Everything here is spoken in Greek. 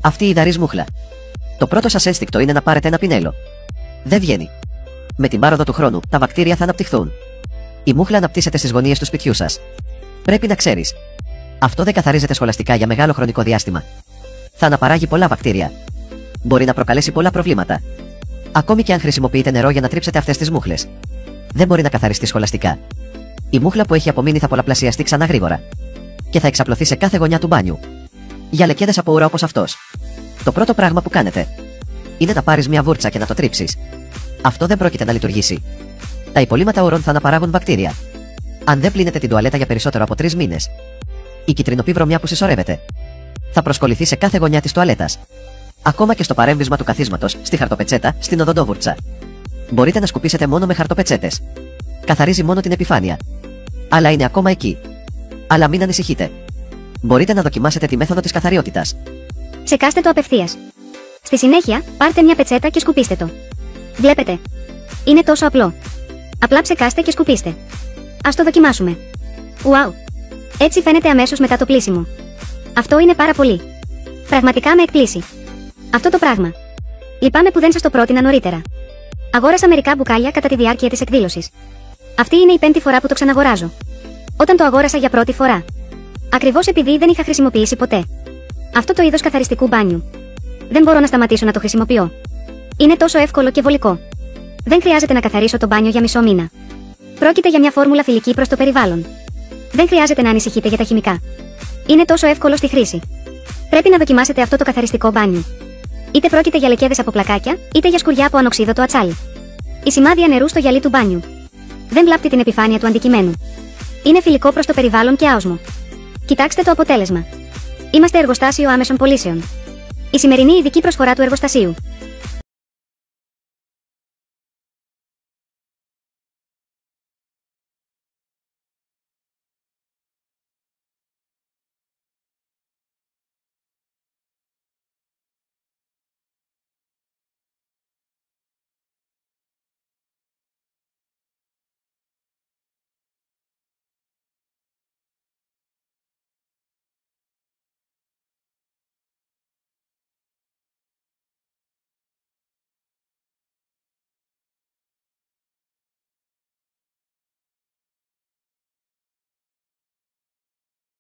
Αυτή η ιδαρής μούχλα. Το πρώτο σας ένστικτο είναι να πάρετε ένα πινέλο. Δεν βγαίνει. Με την πάροδο του χρόνου, τα βακτήρια θα αναπτυχθούν. Η μούχλα αναπτύσσεται στις γωνίες του σπιτιού σας. Πρέπει να ξέρεις. Αυτό δεν καθαρίζεται σχολαστικά για μεγάλο χρονικό διάστημα. Θα αναπαράγει πολλά βακτήρια. Μπορεί να προκαλέσει πολλά προβλήματα. Ακόμη και αν χρησιμοποιείτε νερό για να τρίψετε αυτές τις μούχλες. Δεν μπορεί να καθαριστεί σχολαστικά. Η μούχλα που έχει απομείνει θα πολλαπλασιαστεί ξανά γρήγορα. Και θα εξαπλωθεί σε κάθε γωνιά του μπάνιου. Για λεκέδες από ουρά όπως αυτός. Το πρώτο πράγμα που κάνετε είναι να πάρεις μια βούρτσα και να το τρίψεις. Αυτό δεν πρόκειται να λειτουργήσει. Τα υπολείμματα ουρών θα αναπαράγουν βακτήρια. Αν δεν πλύνετε την τουαλέτα για περισσότερο από 3 μήνες, η κυτρινοπή βρωμιά που συσσωρεύεται θα προσκοληθεί σε κάθε γωνιά της τουαλέτας. Ακόμα και στο παρέμβισμα του καθίσματος, στη χαρτοπετσέτα, στην οδοντόβουρτσα. Μπορείτε να σκουπίσετε μόνο με χαρτοπετσέτες. Καθαρίζει μόνο την επιφάνεια. Αλλά είναι ακόμα εκεί. Αλλά μην ανησυχείτε. Μπορείτε να δοκιμάσετε τη μέθοδο της καθαριότητας. Ψεκάστε το απευθείας. Στη συνέχεια, πάρτε μια πετσέτα και σκουπίστε το. Βλέπετε. Είναι τόσο απλό. Απλά ψεκάστε και σκουπίστε. Ας το δοκιμάσουμε. Ουάου! Έτσι φαίνεται αμέσως μετά το πλύσιμο. Αυτό είναι πάρα πολύ. Πραγματικά με εκπλήσει. Αυτό το πράγμα. Λυπάμαι που δεν σας το πρότεινα νωρίτερα. Αγόρασα μερικά μπουκάλια κατά τη διάρκεια της εκδήλωσης. Αυτή είναι η 5η φορά που το ξαναγοράζω. Όταν το αγόρασα για πρώτη φορά. Ακριβώς επειδή δεν είχα χρησιμοποιήσει ποτέ αυτό το είδος καθαριστικού μπάνιου. Δεν μπορώ να σταματήσω να το χρησιμοποιώ. Είναι τόσο εύκολο και βολικό. Δεν χρειάζεται να καθαρίσω το μπάνιο για μισό μήνα. Πρόκειται για μια φόρμουλα φιλική προς το περιβάλλον. Δεν χρειάζεται να ανησυχείτε για τα χημικά. Είναι τόσο εύκολο στη χρήση. Πρέπει να δοκιμάσετε αυτό το καθαριστικό μπάνιο. Είτε πρόκειται για λεκέδες από πλακάκια, είτε για σκουριά από ανοξίδωτο ατσάλι. Η σημάδια νερού στο γυαλί του μπάνιου δεν βλάπτει την επιφάνεια του αντικειμένου. Είναι φιλικό προς το περιβάλλον και άοσμο. Κοιτάξτε το αποτέλεσμα. Είμαστε εργοστάσιο άμεσων πωλήσεων. Η σημερινή ειδική προσφορά του εργοστασίου